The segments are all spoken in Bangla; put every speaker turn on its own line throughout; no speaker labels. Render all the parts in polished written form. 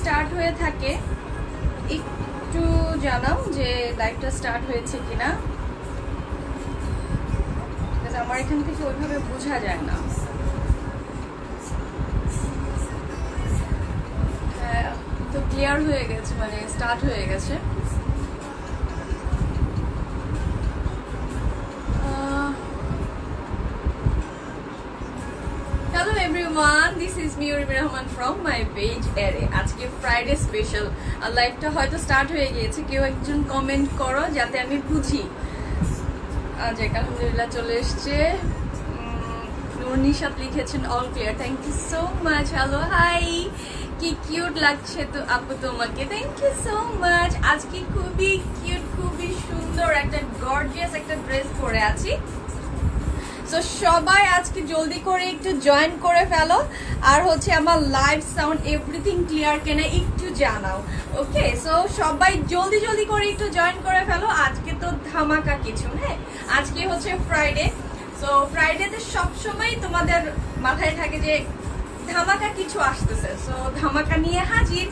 স্টার্ট হয়ে থাকে একটু জানাও যে লাইভটা স্টার্ট হয়েছে কিনা, আমার এখান থেকে ওইভাবে বোঝা যায় না। হ্যাঁ, তো ক্লিয়ার হয়ে গেছে, মানে স্টার্ট হয়ে গেছে। Hello everyone, this is Miyuri Rahman from my page Ere. আজকে ফ্রাইডে স্পেশাল লাইভটা হয়তো স্টার্ট হয়ে গিয়েছে, কেউ একজন কমেন্ট করো যাতে আমি বুঝি। যাক, আলহামদুলিল্লাহ চলে এসছে। নূর নিশাত লিখেছেন all clear, thank you so much. Hello, hi, কি কিউট লাগছে তো আপু তোমাকে, থ্যাংক ইউ সো মাচ। আজকে খুবই কিউট, খুবই সুন্দর একটা গর্জিয়াস একটা ড্রেস পরে আছি। সো সবাই আজকে জলদি করে একটু জয়েন করে ফেলো, আর হচ্ছে আমার লাইভ সাউন্ড এভরিথিং ক্লিয়ার কেনা একটু জানাও। ওকে, সো সবাই জলদি জলদি করে একটু জয়েন করে ফেলো। আজকে তো ধামাকা কিছু, হ্যাঁ আজকে হচ্ছে ফ্রাইডে। সো ফ্রাইডেতে সবসময় তোমাদের মাথায় থাকে যে ধামাকা কিছু আসতেছে, সো ধামাকা নিয়ে হাজির।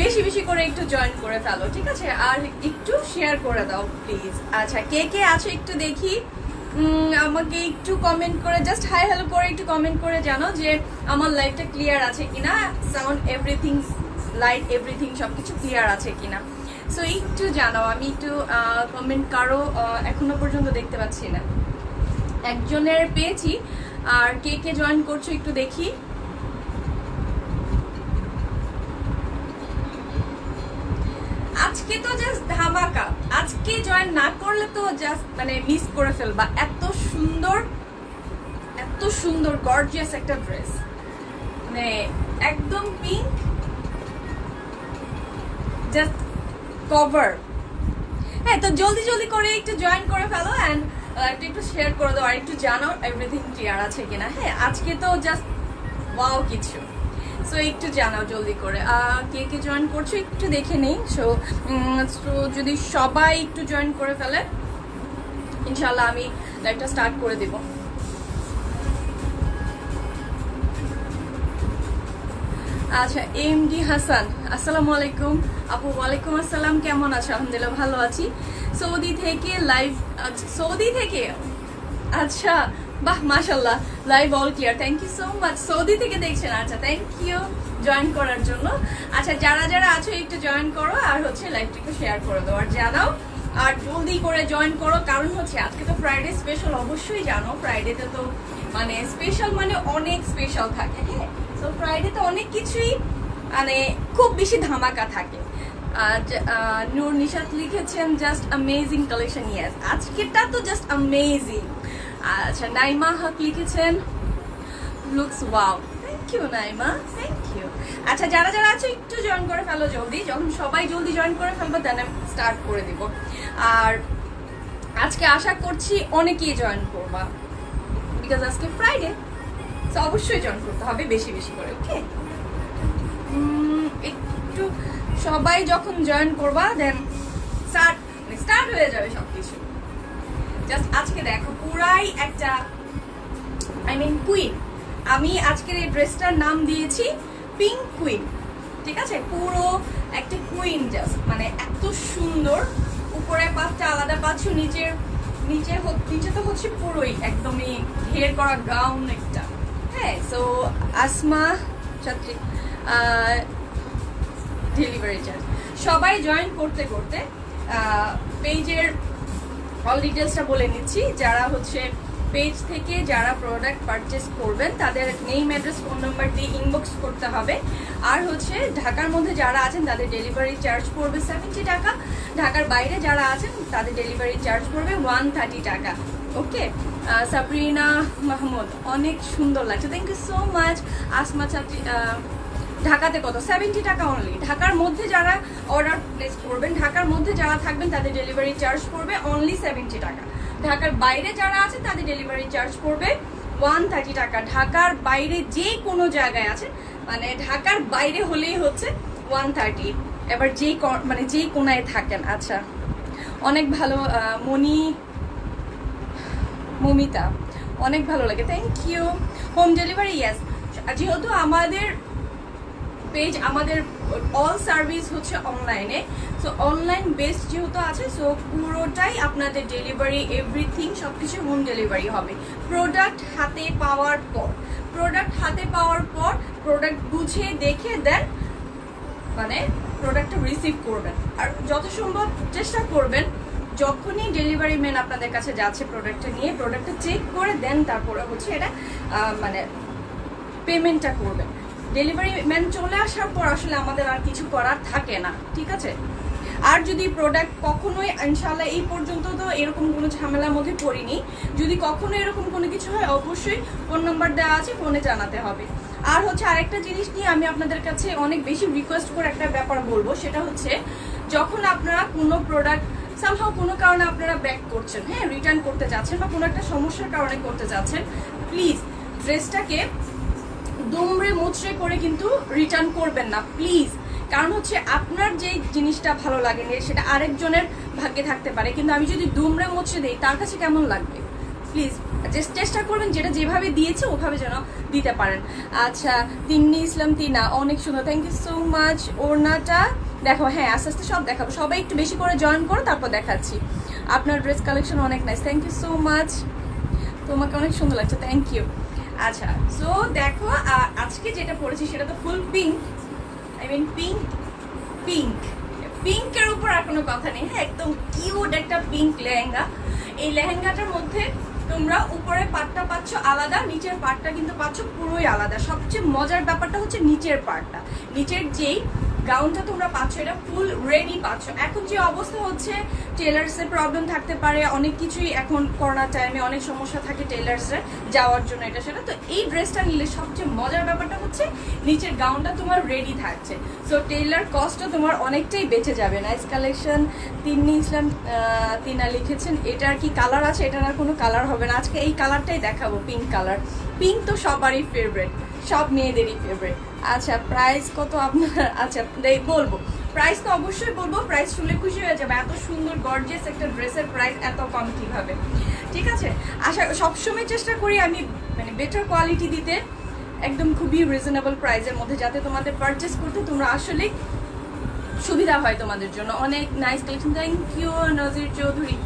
বেশি বেশি করে একটু জয়েন করে ফেলো, ঠিক আছে? আর একটু শেয়ার করে দাও প্লিজ। আচ্ছা, কে কে আছে একটু দেখি, আমাকে একটু কমেন্ট করে জাস্ট হাই হ্যালো করে একটু কমেন্ট করে জানো যে আমার লাইভটা ক্লিয়ার আছে কিনা, সাউন্ড এভরিথিং, লাইট এভরিথিং সবকিছু ক্লিয়ার আছে কিনা। সো একটু জানাও, আমি একটু কমেন্ট কারো এখনো পর্যন্ত দেখতে পাচ্ছি না। একজনের পেয়েছি, আর কে কে জয়েন করছো একটু দেখি। আজকে তো জাস্ট ধামাকা, আজকে জয়েন না করলে তো জাস্ট মানে মিস করে ফেলবা। এত সুন্দর, এত সুন্দর গর্জিয়াস একটা ড্রেস, মানে একদম পিঙ্ক, জাস্ট কভার। হ্যাঁ, তো জলদি জলদি করে একটু জয়েন করে ফেলো অ্যান্ড একটু শেয়ার করে দাও, আর একটু জানো এভরিথিং ক্লিয়ার আছে কিনা। হ্যাঁ, আজকে তো জাস্ট ওয়াও কিছু। সো একটু জানাও জলদি করে কে কে জয়েন করছো একটু দেখে নেই। সো যদি সবাই একটু জয়েন করে ফেলে ইনশাল্লাহ আমি লাইভটা স্টার্ট করে দেব। আচ্ছা, এমডি হাসান, আসসালামু আলাইকুম আপু। ওয়ালাইকুম আসসালাম, কেমন আছো? আলহামদুলিল্লাহ ভালো আছি। সৌদি থেকে লাইভ, সৌদি থেকে, আচ্ছা বাহ মাশাল্লাহ, live all clear, thank you so much. Saudi থেকে দেখছেন, আচ্ছা থ্যাংক ইউ জয়েন করার জন্য। আচ্ছা, যারা যারা আছো একটু জয়েন করো, আর হচ্ছে লাইভটিকে শেয়ার করে দাও, আর জানাও, আর জলদি করে জয়েন করো। কারণ হচ্ছে আজকে তো ফ্রাইডে স্পেশাল, অবশ্যই জানো ফ্রাইডেতে তো মানে স্পেশাল মানে অনেক স্পেশাল থাকে। হ্যাঁ, তো ফ্রাইডেতে অনেক কিছুই মানে খুব বেশি ধামাকা থাকে। নূর নিশাত লিখেছেন জাস্ট অ্যামেজিং কালেকশন, ইয়েস আজকেরটা তো জাস্ট অ্যামেজিং। আচ্ছা, নাইমা হক লিখেছেন looks wow, thank you Naima, thank you. আচ্ছা, যারা যারা আছে একটু জয়েন করে ফেলো জলদি, যখন সবাই জলদি জয়েন করে ফেলবো দেন আমি স্টার্ট করে দিব। আর আজকে আশা করছি অনেকেই জয়েন করবা, বিকজ আজকে ফ্রাইডে, তো অবশ্যই জয়েন করতে হবে বেশি বেশি করে। ওকে, একটু সবাই যখন জয়েন করবা দেন স্টার্ট হয়ে যাবে সবকিছু। জাস্ট আজকে দেখো পুরাই একটা কুইন। আমি আজকের এই ড্রেসটার নাম দিয়েছি পিঙ্ক কুইন, ঠিক আছে? পুরো একটা কুইন, জাস্ট মানে এত সুন্দর। উপরে পাঁচটা আলাদা পাচ্ছ, নিচে তো হচ্ছে পুরোই একদমই ঘের করা গাউন একটা। হ্যাঁ, সো আসমা ছাত্রী ডেলিভারি চার্জ। সবাই জয়েন করতে করতে পেজের অল ডিটেলসটা বলে নিচ্ছি। যারা হচ্ছে পেজ থেকে যারা প্রোডাক্ট পারচেস করবেন তাদের নেম, অ্যাড্রেস, ফোন নাম্বার দিয়ে ইনবক্স করতে হবে। আর হচ্ছে ঢাকার মধ্যে যারা আছেন তাদের ডেলিভারি চার্জ পড়বে 70 টাকা। ঢাকার বাইরে যারা আছেন তাদের ডেলিভারি চার্জ পড়বে 130 টাকা। ওকে, সাবরিনা মাহমুদ, অনেক সুন্দর লাগছে, thank you so much. Asma ছাত্রী, ঢাকাতে কত? 70 টাকা অনলি। ঢাকার মধ্যে যারা অর্ডার প্লেস করবেন, ঢাকার মধ্যে যারা থাকবেন তাদের ডেলিভারি চার্জ পড়বে অনলি 70 টাকা। ঢাকার বাইরে যারা আছেন তাদের ডেলিভারি চার্জ পড়বে 130 টাকা। ঢাকার বাইরে যে কোনো জায়গায় আছে, মানে ঢাকার বাইরে হলেই হচ্ছে 130। এবার যেই কোনায় থাকেন। আচ্ছা, অনেক ভালো মমিতা, অনেক ভালো লাগে, thank you. Home delivery, yes. যেহেতু আমাদের পেজ, আমাদের অল সার্ভিস হচ্ছে অনলাইনে। সো অনলাইন বেসড যেহেতু আছে, সো পুরোটাই আপনাদের ডেলিভারি, এভরিথিং সবকিছু হোম ডেলিভারি হবে। প্রোডাক্ট হাতে পাওয়ার পর প্রোডাক্ট বুঝে দেখে দেন মানে প্রোডাক্টটা রিসিভ করবেন। আর যত সম্ভব চেষ্টা করবেন যখনই ডেলিভারি ম্যান আপনাদের কাছে যাচ্ছে প্রোডাক্টটা নিয়ে, প্রোডাক্টটা চেক করে দেন তারপরে হচ্ছে এটা মানে পেমেন্টটা করবেন। ডেলিভারি ম্যান চলে আসার পর আসলে আমাদের আর কিছু করার থাকে না, ঠিক আছে। আর যদি প্রোডাক্ট কখনোই, ইনশাল্লাহ এই পর্যন্ত তো এরকম কোনো ঝামেলার মধ্যে পড়িনি, যদি কখনো এরকম কোনো কিছু হয় অবশ্যই ফোন নাম্বার দেওয়া আছে, ফোনে জানাতে হবে। আর হচ্ছে আরেকটা জিনিস নিয়ে আমি আপনাদের কাছে অনেক বেশি রিকোয়েস্ট করে একটা ব্যাপার বলবো, সেটা হচ্ছে যখন আপনারা কোনো প্রোডাক্ট সামহাও কোনো কারণে আপনারা ব্যাক করছেন, হ্যাঁ রিটার্ন করতে যাচ্ছেন বা কোনো একটা সমস্যার কারণে করতে যাচ্ছেন, প্লিজ ড্রেসটাকে দুমড়ে মুচড়ে করে কিন্তু রিটার্ন করবেন না প্লিজ। কারণ হচ্ছে আপনার যে জিনিসটা ভালো লাগে সেটা আরেকজনের ভাগ্যে থাকতে পারে, কিন্তু আমি যদি দুমড়ে মুচড়ে দিই তার কাছে কেমন লাগবে। প্লিজ চেষ্টা করবেন যেটা যেভাবে দিয়েছে ওভাবে যেন দিতে পারেন। আচ্ছা, তিন্নি ইসলাম তিনা অনেক সুন্দর, থ্যাংক ইউ সো মাচ। ওড়নাটা দেখো, হ্যাঁ আস্তে আস্তে সব দেখাবো, সবাই একটু বেশি করে জয়েন করো তারপর দেখাচ্ছি। আপনার ড্রেস কালেকশন অনেক nice, thank you so much, তোমাকে অনেক সুন্দর লাগছে, থ্যাংক ইউ। আচ্ছা, সো দেখো আজকে যেটা পরেছি সেটা তো ফুল পিঙ্ক, আই মিন পিঙ্কের উপর আর কোনো কথা নেই, হ্যাঁ একদম কিউট একটা পিঙ্ক লেহেঙ্গা। এই লেহেঙ্গাটার মধ্যে তোমরা উপরে পাটটা পাচ্ছ আলাদা, নিচের পাটটা কিন্তু পাচ্ছ পুরোই আলাদা। সবচেয়ে মজার ব্যাপারটা হচ্ছে নিচের পাটটা, নিচের যেই গাউনটা তোমরা পাচ্ছ এটা ফুল রেডি পাচ্ছ। এখন যে অবস্থা হচ্ছে টেলার্সের প্রবলেম থাকতে পারে, অনেক কিছুই এখন করোনা টাইমে অনেক সমস্যা থাকে টেলার্সের যাওয়ার জন্য এটা সেটা। তো এই ড্রেসটা নিলে সবচেয়ে মজার ব্যাপারটা হচ্ছে নিচের গাউনটা তোমার রেডি থাকছে, সো টেলার কস্টও তোমার অনেকটাই বেঁচে যাবে। নাইস কালেকশন, তিন্নি ইসলাম তিনা লিখেছেন। এটার কি কালার আছে? এটার আর কোনো কালার হবে না, আজকে এই কালারটাই দেখাবো, পিঙ্ক কালার। পিঙ্ক তো সবারই ফেভারিট, সব মেয়েদেরই ফেভারিট। আচ্ছা, প্রাইস কত আপনার? আচ্ছা বলবো, প্রাইস তো অবশ্যই বলবো, প্রাইস শুনলে খুশি হয়ে যাবে। এত সুন্দর গর্জিয়াস একটা ড্রেসের প্রাইস এত কম কিভাবে, ঠিক আছে। সবসময় চেষ্টা করি আমি মানে বেটার কোয়ালিটি দিতে, একদম খুবই রিজনেবল প্রাইসের মধ্যে, যাতে তোমাদের পারচেস করতে তোমরা আসলে সুবিধা হয় তোমাদের জন্য। অনেক নাইস কালেকশন, থ্যাংক ইউ নজির চৌধুরী।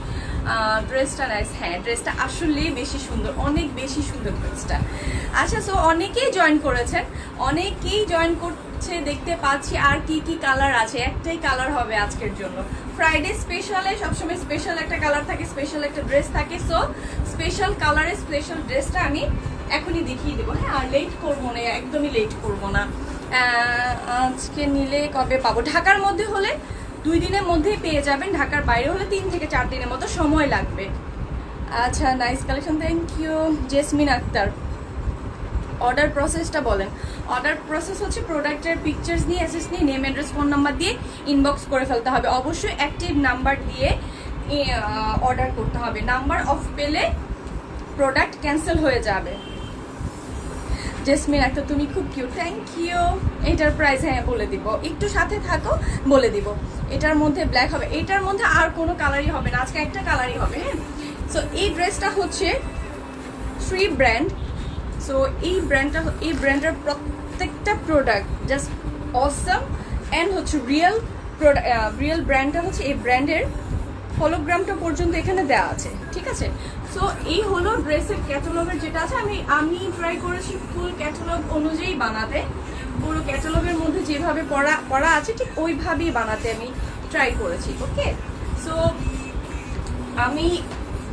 ড্রেসটা নাইস, হ্যাঁ ড্রেসটা আসলেই বেশি সুন্দর, অনেক বেশি সুন্দর ড্রেসটা। আচ্ছা, সো অনেকেই জয়েন করেছেন, অনেকেই জয়েন করছে দেখতে পাচ্ছি। আর কি কি কালার আছে? একটাই কালার হবে আজকের জন্য, ফ্রাইডে স্পেশালে সবসময় স্পেশাল একটা কালার থাকে, স্পেশাল একটা ড্রেস থাকে। সো স্পেশাল কালারের স্পেশাল ড্রেসটা আমি এখনই দেখিয়ে দেবো, হ্যাঁ আর লেট করবো না, একদমই লেট করবো না। আজকে নিলে কবে পাবো? ঢাকার মধ্যে হলে 2 দিনের মধ্যেই পেয়ে যাবেন, ঢাকার বাইরে হলে 3 থেকে 4 দিনের মতো সময় লাগবে। আচ্ছা, nice collection, thank you. Jasmine Akter, order প্রসেসটা বলেন। অর্ডার প্রসেস হচ্ছে প্রোডাক্টের পিকচার্স নিয়ে, অ্যাসেস নিয়ে, নেম অ্যাড্রেস ফোন নাম্বার দিয়ে ইনবক্স করে ফেলতে হবে। অবশ্যই অ্যাক্টিভ নাম্বার দিয়ে অর্ডার করতে হবে, নাম্বার অফ পেলে প্রোডাক্ট ক্যান্সেল হয়ে যাবে। জেসমিন একটা, তুমি খুব কিউট, থ্যাংক ইউ। এটার প্রাইস হ্যাঁ বলে দিব, একটু সাথে থাকো বলে দিব। এটার মধ্যে ব্ল্যাক হবে, এটার মধ্যে আর কোনো কালারই হবে না, আজকে একটা কালারই হবে, হ্যাঁ। সো এই ড্রেসটা হচ্ছে শ্রী ব্র্যান্ড। সো এই ব্র্যান্ডের প্রত্যেকটা প্রোডাক্ট জাস্ট অসাম অ্যান্ড হচ্ছে রিয়েল ব্র্যান্ডটা হচ্ছে এই ব্র্যান্ডের হলোগ্রামটা পর্যন্ত এখানে দেওয়া আছে, ঠিক আছে। সো এই হলো ড্রেসের ক্যাটালগের যেটা আছে, আমি ট্রাই করেছি ফুল ক্যাটালগ অনুযায়ী বানাতে, পুরো ক্যাটালগের মধ্যে যেভাবে পড়া আছে ঠিক ওইভাবেই বানাতে আমি ট্রাই করেছি, ওকে। সো আমি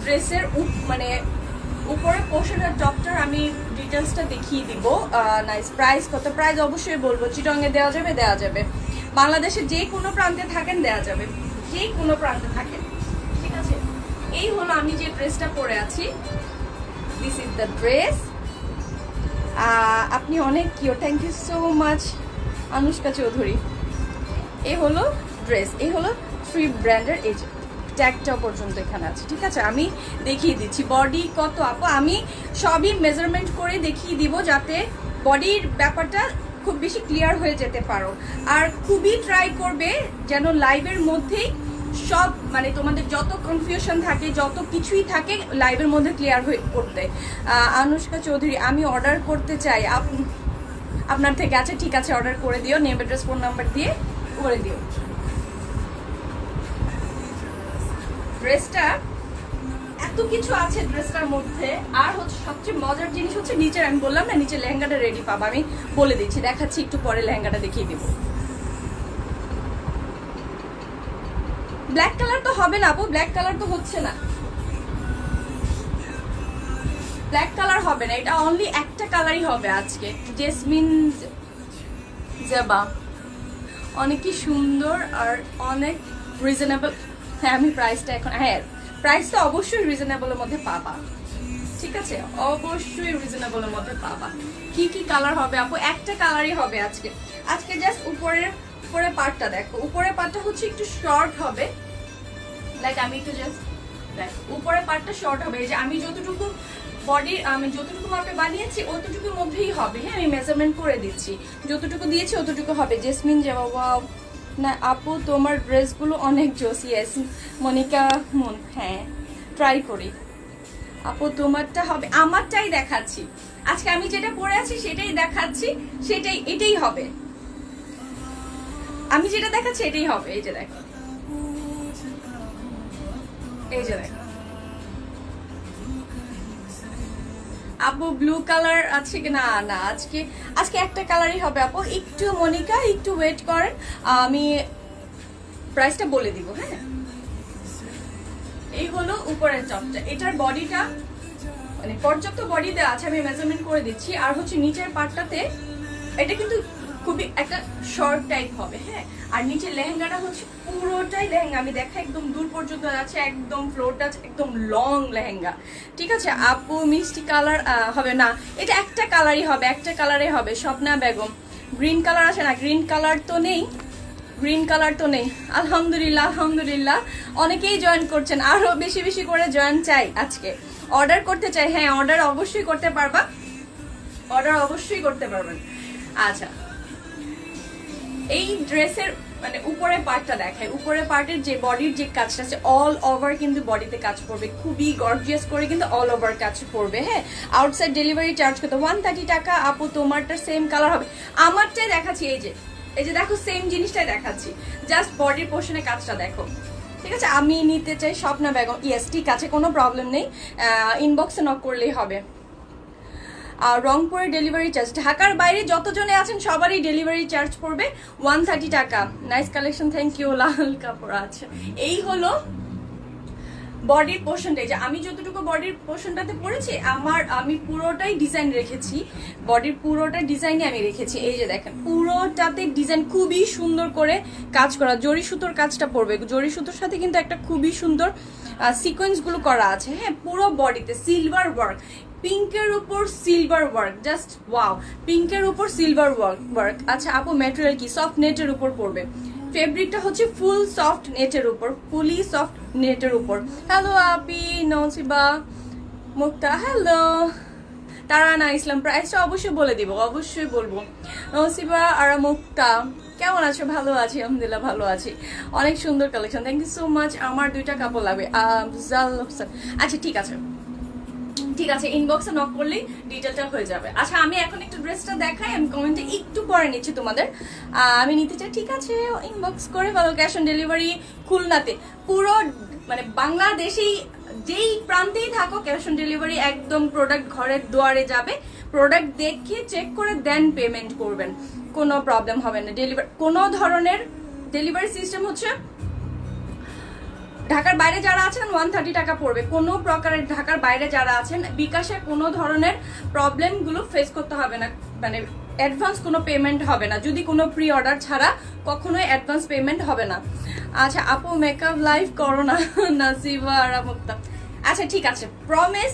ড্রেসের মানে উপরে পোর্শনের টপটার আমি ডিটেলসটা দেখিয়ে দিব। নাইস, প্রাইস কত? প্রাইস অবশ্যই বলবো, চিটংয়ে দেওয়া যাবে, বাংলাদেশের যে কোনো প্রান্তে থাকেন দেওয়া যাবে, যে কোনো প্রান্তে থাকেন, ঠিক আছে। এই হলো আমি যে ড্রেসটা পরে আছি, দিস ইজ দ্য ড্রেস। আপনি অনেক cute, thank you so much Anushka Chowdhury. এই হলো ড্রেস, এই হলো শ্রী ব্র্যান্ডের, এই যে ট্যাগটা পর্যন্ত এখানে আছে, ঠিক আছে। আমি দেখিয়ে দিচ্ছি বডি কত আপু, আমি সবই মেজারমেন্ট করে দেখিয়ে দিব যাতে বডির ব্যাপারটা খুব বেশি ক্লিয়ার হয়ে যেতে পারো। আর খুবই ট্রাই করবে যেন লাইভের মধ্যেই সব মানে তোমাদের যত কনফিউশন থাকে, যত কিছুই থাকে লাইভের মধ্যে ক্লিয়ার হয়ে করতে। অনুষ্কা চৌধুরী, আমি অর্ডার করতে চাই, আপনার থেকে আছে, ঠিক আছে অর্ডার করে দিও, নেম অ্যাড্রেস ফোন নাম্বার দিয়ে করে দিও। ড্রেসটা এত কিছু আছে ড্রেসটার মধ্যে, আর হচ্ছে সবচেয়ে মজার জিনিস হচ্ছে নিচের, আমি বললাম না নিচে লেহেঙ্গাটা রেডি পাবো, আমি বলে দিচ্ছি, দেখাচ্ছি একটু পরে, লেহেঙ্গাটা দেখিয়ে দিব। ব্ল্যাক কালার তো হবে না আপু, ব্ল্যাক কালার তো হচ্ছে না, ব্ল্যাক কালার হবে না, এটা অনলি একটা কালারই হবে আজকে, জেসমিন জেবা। অনেকই সুন্দর আর অনেক রিজনেবল। হ্যাঁ আমি প্রাইসটা এখন, হ্যাঁ প্রাইসটা অবশ্যই রিজনেবলের মধ্যে পাবা, ঠিক আছে অবশ্যই রিজনেবলের মধ্যে পাবা। কি কি কালার হবে আপু? একটা কালারই হবে আজকে। আজকে জাস্ট উপরের পার্টটা দেখো, উপরের পার্টটা হচ্ছে একটু শর্ট হবে, লাইক আমি একটু জাস্ট দেখ, উপরের পার্টটা শর্ট হবে, এই যে আমি যতটুকু বডির আমি যতটুকু মাপে বানিয়েছি অতটুকুর মধ্যেই হবে। হ্যাঁ আমি মেজারমেন্ট করে দিচ্ছি, যতটুকু দিয়েছি অতটুকু হবে। জেসমিন যাওয়া, ওয়াও না আপু তোমার ড্রেসগুলো অনেক জোস। ইয়েস মনিকা মুন, হ্যাঁ ট্রাই করি আপু, তোমারটা হবে, আমারটাই দেখাচ্ছি আজকে, আমি যেটা পরে আছি সেটাই দেখাচ্ছি, সেটাই এটাই হবে, আমি যেটা দেখাচ্ছি এটাই হবে। এই যে দেখো, এই যে দেখো আপু ব্লু কালার আছে কি না? না আজকে একটা কালারই হবে আপু। একটু মনিকা একটু ওয়েট করেন, আমি প্রাইসটা বলে দিব। হ্যাঁ এই হলো উপরের টপটা, এটার বডিটা মানে পর্যাপ্ত বডি দেওয়া আছে, আমি মেজারমেন্ট করে দিচ্ছি। আর হচ্ছে নিচের পার্টটাতে এটা কিন্তু খুবই একটা শর্ট টাইপ হবে। হ্যাঁ আর নিচের লেহেঙ্গাটা হচ্ছে পুরোটাই লেহেঙ্গা, আমি দেখা একদম দূর পর্যন্ত আছে, একদম ফ্লোরটা একদম লং লেহেঙ্গা, ঠিক আছে আপু। মিষ্টি কালার হবে না, এটা একটা কালারই হবে, একটা কালারে হবে। স্বপ্না বেগম, গ্রিন কালার আছে না? গ্রিন কালার তো নেই, গ্রিন কালার তো নেই। আলহামদুলিল্লাহ আলহামদুলিল্লাহ, অনেকেই জয়েন করছেন, আরো বেশি বেশি করে জয়েন চাই আজকে, অর্ডার করতে চাই। হ্যাঁ অর্ডার অবশ্যই করতে পারবা, অর্ডার অবশ্যই করতে পারবেন। আচ্ছা এই ড্রেসের মানে উপরের পার্টটা দেখায়, উপরের পার্টের যে বডির যে কাজটা আছে অল ওভার কিন্তু বডিতে কাজ করবে, খুবই গর্জিয়াস করে কিন্তু অল ওভার কাজ করবে। হ্যাঁ আউটসাইড ডেলিভারি চার্জ কত? 130 টাকা আপু। তোমারটা সেম কালার হবে, আমারটাই দেখাচ্ছি, এই যে দেখো সেম জিনিসটাই দেখাচ্ছি, জাস্ট বডির পোর্শনে কাজটা দেখো, ঠিক আছে। আমি নিতে চাই স্বপ্না বেগম, ইয়েস ঠিক আছে কোনো প্রবলেম নেই, ইনবক্সে নক করলেই হবে। আর রংপুরের ডেলিভারি চার্জ, ঢাকার বাইরে যতজনে আছেন সবারই ডেলিভারি চার্জ পড়বে 130 টাকা। Nice collection, thank you. লাল কাপড় আছে। এই হলো বডির পোর্শনটাই, যে আমি যতটুকু বডির পোর্শনটাতে পড়েছি আমি পুরোটাই ডিজাইন রেখেছি, বডির পুরোটা ডিজাইনে আমি রেখেছি। এই যে দেখেন পুরোটাতে ডিজাইন খুবই সুন্দর করে কাজ করা, জরি সুতোর কাজটা পড়বে, জরি সুতোর সাথে কিন্তু একটা খুবই সুন্দর সিকোয়েন্স গুলো করা আছে। হ্যাঁ পুরো বডিতে সিলভার ওয়ার্ক, পিঙ্কের উপর সিলভার ওয়ার্ক, জাস্ট ওয়াও, পিঙ্কের উপর সিলভার ওয়ার্ক। আচ্ছা আপু ম্যাটেরিয়াল কি? সফট নেটের উপর পড়বে, ফেব্রিকটা হচ্ছে ফুল সফট নেটের উপর, ফুলি সফট নেটের উপর। হ্যালো আপি, নসিবা মুক্তা, হ্যালো তারানা ইসলাম। প্রাইসটা অবশ্যই বলে দিব, অবশ্যই বলবো। নসিবা আর মুক্তা কেমন আছো? ভালো আছি আলহামদুলিল্লাহ, ভালো আছি। অনেক সুন্দর collection, thank you so much. আমার 2টা কাপড় লাগবে। আচ্ছা ঠিক আছে ঠিক আছে, ইনবক্সে নক করলেই ডিটেলটা হয়ে যাবে। আচ্ছা আমি এখন একটু ড্রেসটা দেখাই, আমি কমেন্টে একটু পরে নিচ্ছি তোমাদের, আমি নিতে চাই, ঠিক আছে ইনবক্স করে ভালো। ক্যাশ অন ডেলিভারি খুলনাতে, পুরো মানে বাংলাদেশেই যেই প্রান্তেই থাকো ক্যাশ অন ডেলিভারি, একদম প্রোডাক্ট ঘরের দুয়ারে যাবে, প্রোডাক্ট দেখে চেক করে দেন পেমেন্ট করবেন, কোনো প্রবলেম হবে না। ডেলিভারি কোনো ধরনের ডেলিভারি সিস্টেম হচ্ছে ঢাকার বাইরে যারা আছেন 130 টাকা পড়বে, কোনো প্রকারের ঢাকার বাইরে যারা আছেন বিকাশে কোনো ধরনের প্রবলেমগুলো ফেস করতে হবে না, মানে অ্যাডভান্স কোনো পেমেন্ট হবে না, যদি কোনো প্রি অর্ডার ছাড়া কখনোই অ্যাডভান্স পেমেন্ট হবে না। আচ্ছা আপু মেকআপ লাইভ করো না? নাসিবা আর মুক্তা, আচ্ছা ঠিক আছে প্রমিস,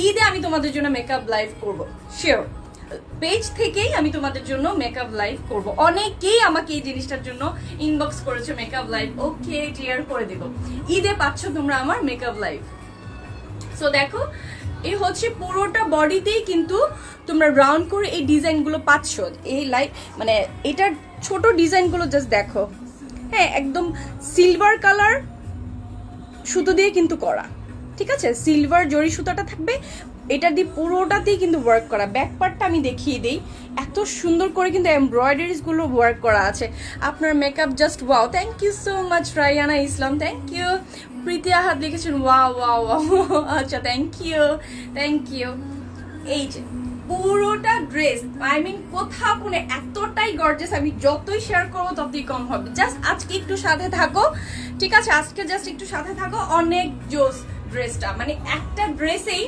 ঈদে আমি তোমাদের জন্য মেকআপ লাইভ করব, শিওর। পেজ থেকেই আমি তোমাদের জন্য মেকআপ লাইভ করব। অনেকেই আমাকে এই জিনিসটার জন্য ইনবক্স করেছে মেকআপ লাইভ, ওকে ক্লিয়ার করে দেব। ঈদে পাচ্ছ তোমরা আমার মেকআপ লাইভ। সো দেখো এই হচ্ছে পুরোটা বডিতেই কিন্তু তোমরা রাউন্ড করে এই ডিজাইনগুলো পাচ্ছ, এই লাইট মানে এটার ছোট ডিজাইনগুলো জাস্ট দেখো। হ্যাঁ একদম সিলভার কালার সুতো দিয়ে কিন্তু করা, ঠিক আছে সিলভার জরি সুতোটা থাকবে, এটা দিয়ে পুরোটাতেই কিন্তু ওয়ার্ক করা। ব্যাক পার্টটা আমি দেখিয়ে দিই, এত সুন্দর করে কিন্তু এমব্রয়ডারিজগুলো ওয়ার্ক করা আছে। আপনার makeup just wow. Thank you so much Rayana Islam, thank you. Preeti Ahad লিখেছেন ওয়াও ওয়াও ওয়াও, আচ্ছা থ্যাংক ইউ থ্যাংক ইউ। এই যে পুরোটা ড্রেস আই মিন কোথাও কোনো এতটাই গর্জিয়াস, আমি যতই শেয়ার করবো ততই কম হবে। জাস্ট আজকে একটু সাথে থাকো, ঠিক আছে? আজকে জাস্ট একটু সাথে থাকো, অনেক জোস ড্রেসটা, মানে একটা ড্রেসেই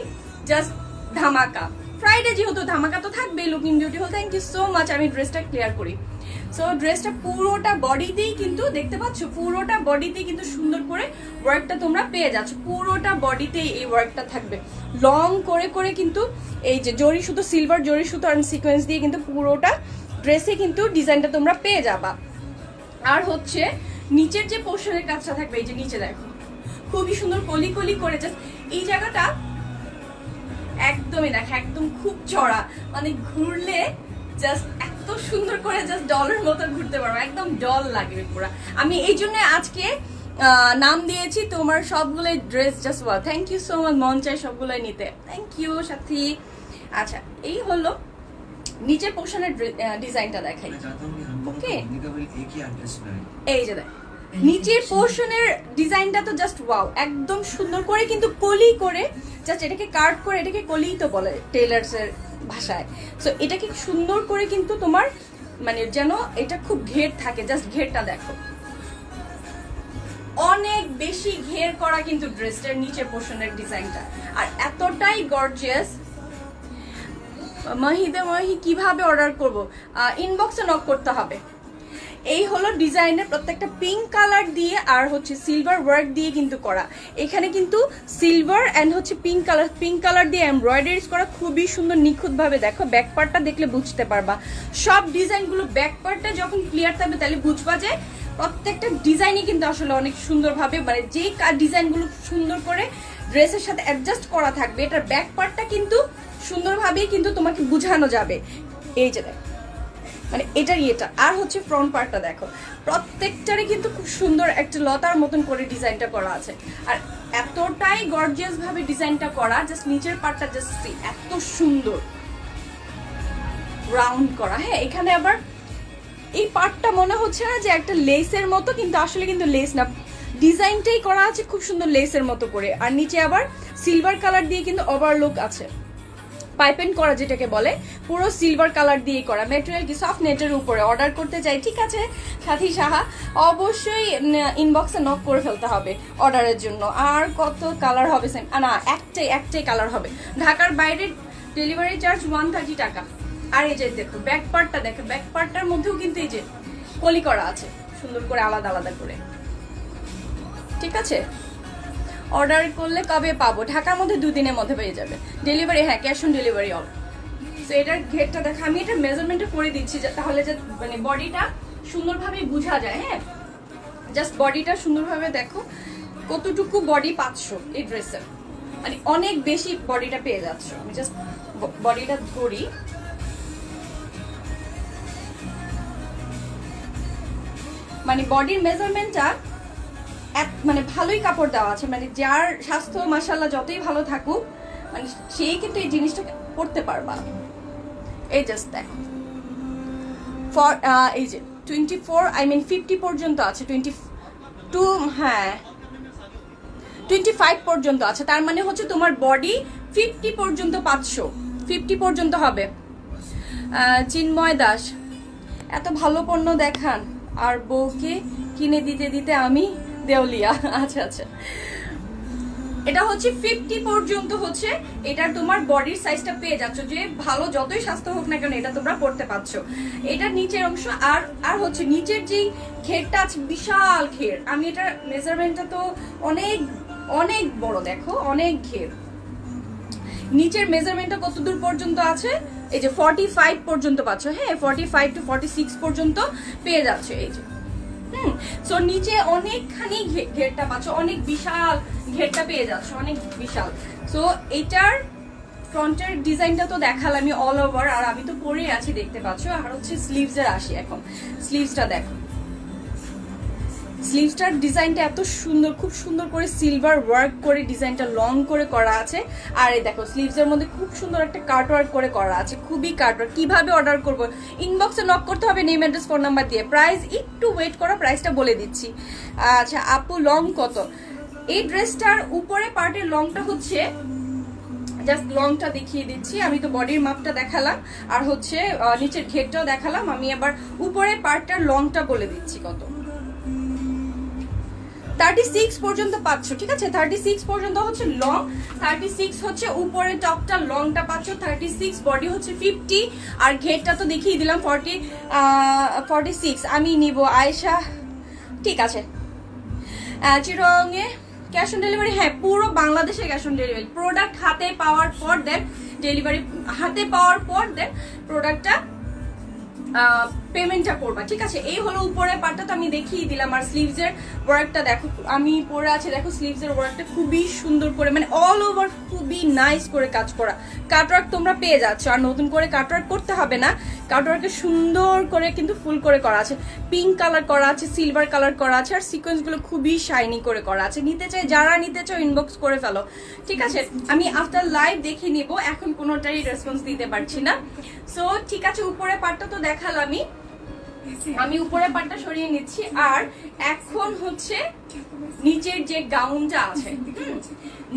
জাস্ট ধামাকা। ফ্রাইডে যেহেতু ধামাকা তো থাকবেই, looking beautiful. Thank you so much. আমি ড্রেসটা ক্লিয়ার করি। সো ড্রেসটা পুরোটা বডিতেই কিন্তু দেখতে পাচ্ছ, পুরোটা বডিতেই কিন্তু সুন্দর করে ওয়ার্কটা তোমরা পেয়ে যাচ্ছ। পুরোটা বডিতেই এই ওয়ার্কটা থাকবে লং করে করে, কিন্তু এই যে জরি সুতো, সিলভার জরি সুতো আর সিকোয়েন্স দিয়ে কিন্তু পুরোটা ড্রেসে কিন্তু ডিজাইনটা তোমরা পেয়ে যাবা। আর হচ্ছে নিচের যে পোর্শনের কাজটা থাকবে, এই যে নিচে দেখো খুবই সুন্দর কলি কলি করে, জাস্ট এই জায়গাটা একদমই দেখো একদম খুব চড়া, মানে ঘুরলে জাস্ট এত সুন্দর করে জাস্ট ডলের মতো ঘুরতে পারবো, একদম ডল লাগবে পুরো। আমি এই জন্য আজকে নাম দিয়েছি তোমার সবগুলো dress just wow. Thank you so much, মন চাই সবগুলোই নিতে, থ্যাংক ইউ সাথী। আচ্ছা এই হলো নিচের পোর্শনের ডিজাইনটা দেখাই। ওকে এই যে দেখ নিচের পোর্শনের ডিজাইনটা তো জাস্ট ওয়াও, একদম সুন্দর করে কিন্তু কলি করে, জাস্ট এটাকে কাট করে, এটাকে কলিই তো বলে টেলার্স এর ভাষায়। সো এটাকে সুন্দর করে কিন্তু তোমার মানে যেন এটা খুব ঘের থাকে, জাস্ট ঘেরটা দেখো, অনেক বেশি ঘের করা কিন্তু ড্রেসটার নিচের পোর্শনের ডিজাইনটা, আর এতটাই গর্জিয়াস। মাহি কিভাবে অর্ডার করব? ইনবক্সে নক করতে হবে। এই হলো ডিজাইনের প্রত্যেকটা পিঙ্ক কালার দিয়ে আর হচ্ছে সিলভার ওয়ার্ক দিয়ে কিন্তু করা। এখানে কিন্তু সিলভার এন্ড হচ্ছে পিঙ্ক কালার দিয়ে এমব্রয়ডারিজ করা, খুবই সুন্দর নিখুঁত ভাবে। দেখো ব্যাক পার্টটা দেখলে বুঝতে পারবা, সব ডিজাইনগুলো ব্যাক পার্টটা যখন ক্লিয়ার থাকবে তাহলে বুঝবা যে প্রত্যেকটা ডিজাইনই কিন্তু আসলে অনেক সুন্দরভাবে, মানে যে ডিজাইনগুলো সুন্দর করে ড্রেসের সাথে অ্যাডজাস্ট করা থাকবে, এটার ব্যাক পার্টটা কিন্তু সুন্দরভাবেই কিন্তু তোমাকে বোঝানো যাবে। এই যে দেখো মানে এটারই এটা। আর হচ্ছে ফ্রন্ট পার্টটা দেখো, প্রত্যেকটারই কিন্তু খুব সুন্দর একটা লতার মতন করে ডিজাইনটা করা আছে, আর এতটাই গর্জিয়াস ভাবে ডিজাইনটা করা। জাস্ট নিচের পার্টটা জাস্ট এত সুন্দর রাউন্ড করা। হ্যাঁ এখানে আবার এই পার্টটা মনে হচ্ছে না যে একটা লেসের মতো, কিন্তু আসলে কিন্তু লেস না, ডিজাইনটাই করা আছে খুব সুন্দর লেসের মতো করে। আর নিচে আবার সিলভার কালার দিয়ে কিন্তু ওভারলুক আছে, পাইপেন করা যেটাকে বলে, পুরো সিলভার কালার দিয়ে করা। ম্যাটেরিয়াল কি সফট নেটের উপরে। অর্ডার করতে চাই, ঠিক আছে সাথী সাহা, অবশ্যই ইনবক্সে নক করে ফেলতে হবে অর্ডারের জন্য। আর কত কালার হবে? না একটাই কালার হবে। ঢাকার বাইরে ডেলিভারি চার্জ 130 টাকা। আর এই যে দেখো ব্যাক পার্টটা দেখো, ব্যাক পার্টটার মধ্যেও কিন্তু এই যে কলি করা আছে সুন্দর করে আলাদা আলাদা করে, ঠিক আছে? অর্ডার করলে কবে পাবো? ঢাকার মধ্যে 2 দিনের মধ্যে পেয়ে যাবে ডেলিভারি। হ্যাঁ ক্যাশ অন ডেলিভারি অল। তো এটার ঘেরটা দেখো, আমি এটা মেজারমেন্টে করে দিচ্ছি তাহলে যে মানে বডিটা সুন্দরভাবে বোঝা যায়। হ্যাঁ জাস্ট বডিটা সুন্দরভাবে দেখো কতটুকু বডি পাচ্ছ এই ড্রেসের, মানে অনেক বেশি বডিটা পেয়ে যাচ্ছ। আমি জাস্ট বডিটা ধরি, মানে বডির মেজারমেন্টটা মানে ভালোই কাপড় দেওয়া আছে, মানে যার স্বাস্থ্য মাশাআল্লাহ যতই ভালো থাকুক, মানে সেই কিন্তু এই জিনিসটা পড়তে পারবা। এই জাস্ট দেখো এই যে 24 আই মিন 50 পর্যন্ত আছে, 22 হ্যাঁ 25 পর্যন্ত আছে। তার মানে হচ্ছে তোমার বডি 50 পর্যন্ত পাচ্ছ, 50 পর্যন্ত হবে। চিন্ময় দাস, এত ভালো পণ্য দেখান আর বউকে কিনে দিতে দিতে আমি দেউলিয়া। আচ্ছা আচ্ছা, এটা হচ্ছে 50 পর্যন্ত হচ্ছে এটার তোমার বডির সাইজটা পেয়ে যাচ্ছ, যে ভালো যতই স্বাস্থ্য হোক না কেন এটা তোমরা পড়তে পারছো। এটার নিচের অংশ আর হচ্ছে নিচের যেই ঘেরটা আছে বিশাল ঘের। আমি এটার মেজারমেন্টটা তো অনেক অনেক বড়, দেখো অনেক ঘের। নিচের মেজারমেন্টটা কত দূর পর্যন্ত আছে? এই যে 45 পর্যন্ত পাচ্ছ। হ্যাঁ 45 to 46 পর্যন্ত পেয়ে যাচ্ছে। এই যে সো নিচে অনেকখানি ঘেরটা পাচ্ছ, অনেক বিশাল ঘেরটা পেয়ে যাচ্ছ, অনেক বিশাল। সো এটার ফ্রন্টের ডিজাইনটা তো দেখালাম আমি অল ওভার, আর আমি তো পরে আছি দেখতে পাচ্ছ। আর হচ্ছে স্লিভস এর আসি এখন, স্লিভসটা দেখো স্লিভসটার ডিজাইনটা এত সুন্দর, খুব সুন্দর করে সিলভার ওয়ার্ক করে ডিজাইনটা লং করে করা আছে। আর এই দেখো স্লিভসের মধ্যে খুব সুন্দর একটা কাট ওয়ার্ক করে করা আছে, খুবই কাট ওয়ার্ক। কিভাবে অর্ডার করবো? ইনবক্সে নক করতে হবে নেম অ্যাড্রেস ফোন নাম্বার দিয়ে। প্রাইস একটু ওয়েট করো, প্রাইসটা বলে দিচ্ছি। আচ্ছা আপু লং কত? এই ড্রেসটার উপরে পার্টের লংটা হচ্ছে, জাস্ট লংটা দেখিয়ে দিচ্ছি। আমি তো বডির মাপটা দেখালাম আর হচ্ছে নিচের ঘেরটাও দেখালাম। আমি আবার উপরে পার্টটার লংটা বলে দিচ্ছি কত। 36 পর্যন্ত পাচ্ছ, ঠিক আছে? 36 পর্যন্ত হচ্ছে লং, 36 হচ্ছে উপরে টপটা, লংটা পাচ্ছ 36, বডি হচ্ছে 50 আর ঘেরটা তো দেখিয়ে দিলাম 46। আমি নিব আয়েশা, ঠিক আছে। চিরঙে ক্যাশ অন ডেলিভারি, হ্যাঁ পুরো বাংলাদেশে ক্যাশ অন ডেলিভারি। প্রোডাক্ট হাতে পাওয়ার পর দেন ডেলিভারি, হাতে পাওয়ার পর দেন প্রোডাক্টটা পেমেন্টটা করবা, ঠিক আছে? এই হলো উপরের পার্টটা, তো আমি দেখিয়ে দিলাম। আর স্লিভসের ওয়ার্কটা দেখো, আমি পরে আছে দেখো, স্লিভসের ওয়ার্কটা খুবই সুন্দর করে, মানে অল ওভার খুবই নাইস করে কাজ করা। কাটওয়ার্ক তোমরা পেয়ে যাচ্ছ, আর নতুন করে কাটওয়ার্ক করতে হবে না। কাটওয়ার্কে সুন্দর করে কিন্তু ফুল করে করা আছে, পিঙ্ক কালার করা আছে, সিলভার কালার করা আছে, আর সিকোয়েন্সগুলো খুবই শাইনি করে করা আছে। নিতে চাই, যারা নিতে চাও ইনবক্স করে ফেলো, ঠিক আছে? আমি আফটার লাইভ দেখে নিব, এখন কোনোটাই রেসপন্স দিতে পারছি না। সো ঠিক আছে, উপরে পার্টটা তো দেখালামই, আমি উপরের পার্টটা সরিয়ে নিচ্ছি। আর এখন হচ্ছে নিচের যে গাউনটা আছে,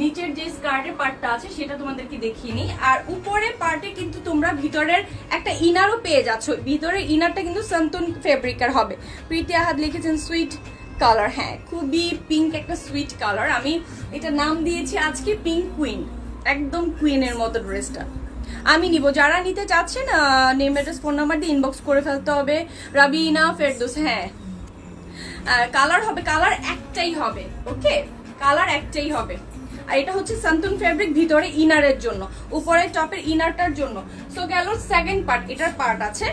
নিচের যে স্কার্টের পার্টটা আছে সেটা তোমাদেরকে দেখিয়ে নিই। আর উপরের পার্টে কিন্তু তোমরা ভিতরের একটা ইনারও পেয়ে যাচ্ছ। ভিতরের ইনারটা কিন্তু সান্তন ফেব্রিকের হবে। প্রীতি আহাদ লিখেছেন সুইট কালার, হ্যাঁ খুবই পিঙ্ক একটা সুইট কালার। আমি এটা নাম দিয়েছি আজকে পিঙ্ক কুইন, একদম কুইনের মতো ড্রেসটা। আমি নিব, যারা নিতে চাচ্ছেন নেম অ্যাড্রেস ফোন নাম্বার দিয়ে ইনবক্স করে ফেলতে হবে। রাবিনা ফেরদৌস, হ্যাঁ কালার হবে, কালার একটাই হবে, ওকে কালার একটাই হবে। আর এটা হচ্ছে সান্তন ফেব্রিক, ভিতরে ইনারের জন্য, উপরে টপের ইনারটার জন্য। সো গেল সেকেন্ড পার্ট, এটার পার্ট আছে।